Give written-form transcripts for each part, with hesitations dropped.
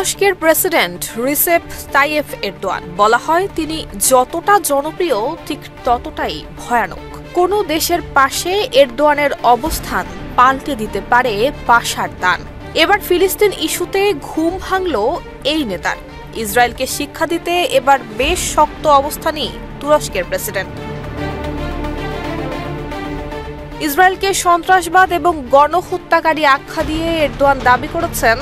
তুরস্কের president Recep Tayyip Erdogan বলা হয় তিনি যতটা জনপ্রিয় ঠিক ততটাই ভয়ানক। কোনো দেশের পাশে এরদোয়ানের অবস্থান পাল্টে দিতে পারে পাশার দান। এবার ফিলিস্তিন ইস্যুতে ঘুম ভাঙল এই নেতার। ইসরায়েলকে শিক্ষা দিতে এবার বেশ শক্ত অবস্থানই তুরস্কের প্রেসিডেন্ট। ইসরায়েলকে সন্ত্রাসবাদ এবং গণহত্যাকারী আখ্যা দিয়ে এরদোয়ান দাবি করেছেন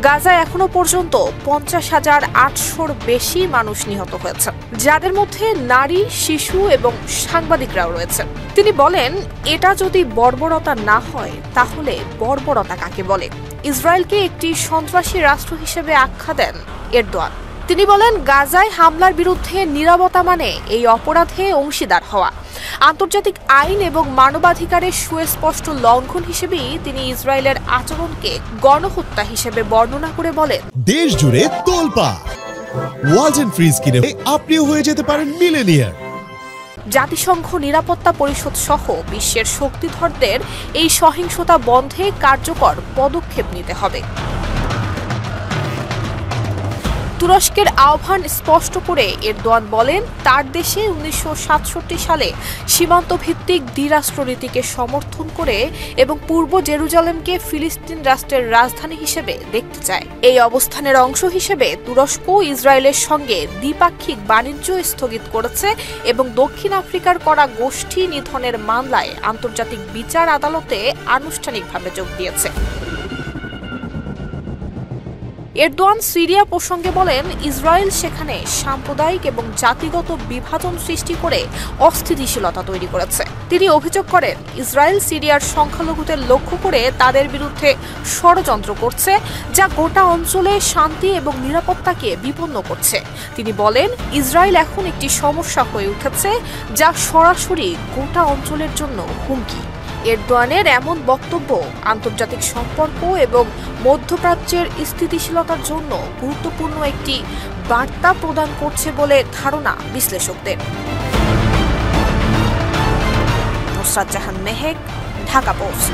গাজায় এখনো পর্যন্ত 50,800-র বেশি মানুষ নিহত হয়েছে, যাদের মধ্যে নারী, শিশু এবং সাংবাদিকরাও রয়েছে। তিনি বলেন, এটা যদি বর্বরতা না হয় তাহলে বর্বরতা কাকে বলে? ইসরায়েলকে একটি সন্ত্রাসী রাষ্ট্র হিসেবে আখ্যা দেন এরদোয়ান। তিনি বলেন, গাজায় হামলার বিরুদ্ধে নীরবতা মানে এই অপরাধে অংশীদার হওয়া। আন্তর্জাতিক আইন এবং মানবাধিকারের সুস্পষ্ট লঙ্ঘন হিসেবেই তিনি ইসরায়েলের আচরণকে গণহত্যা হিসেবে বর্ণনা করে বলেন, দেশ জুড়ে তোলপাড় ওয়ালটন ফ্রিজ কিনে আপনিও হয়ে যেতে পারেন মিলেনিয়ার। জাতিসংঘ নিরাপত্তা পরিষদ সহ বিশ্বের শক্তিধরদের এই সহিংসতা বন্ধে কার্যকর পদক্ষেপ নিতে হবে। তুরস্কের আহ্বান স্পষ্ট করে এরদোয়ান বলেন, তার দেশে 1967 সালে সীমান্ত ভিত্তিক দ্বিরাষ্ট্রনীতিকে সমর্থন করে এবং পূর্ব জেরুজালেমকে ফিলিস্তিন রাষ্ট্রের রাজধানী হিসেবে দেখতে চায়। এই অবস্থানের অংশ হিসেবে তুরস্ক ইসরায়েলের সঙ্গে দ্বিপাক্ষিক বাণিজ্য স্থগিত করেছে এবং দক্ষিণ আফ্রিকার করা গোষ্ঠী নিধনের মামলায় আন্তর্জাতিক বিচার আদালতে আনুষ্ঠানিকভাবে যোগ দিয়েছে। এরদোয়ান সিরিয়া প্রসঙ্গে বলেন, ইসরায়েল সেখানে সাম্প্রদায়িক এবং জাতিগত বিভাজন সৃষ্টি করে অস্থিতিশীলতা তৈরি করেছে। তিনি অভিযোগ করেন, ইসরায়েল সিরিয়ার সংখ্যালঘুদের লক্ষ্য করে তাদের বিরুদ্ধে ষড়যন্ত্র করছে, যা গোটা অঞ্চলে শান্তি এবং নিরাপত্তাকে বিপন্ন করছে। তিনি বলেন, ইসরায়েল এখন একটি সমস্যা হয়ে উঠেছে, যা সরাসরি গোটা অঞ্চলের জন্য হুমকি। এরদোয়ানের এমন বক্তব্য আন্তর্জাতিক সম্পর্ক এবং মধ্যপ্রাচ্যের স্থিতিশীলতার জন্য গুরুত্বপূর্ণ একটি বার্তা প্রদান করছে বলে ধারণা বিশ্লেষকদের। নুসরাত জাহান মেহেক, ঢাকা পোস্ট।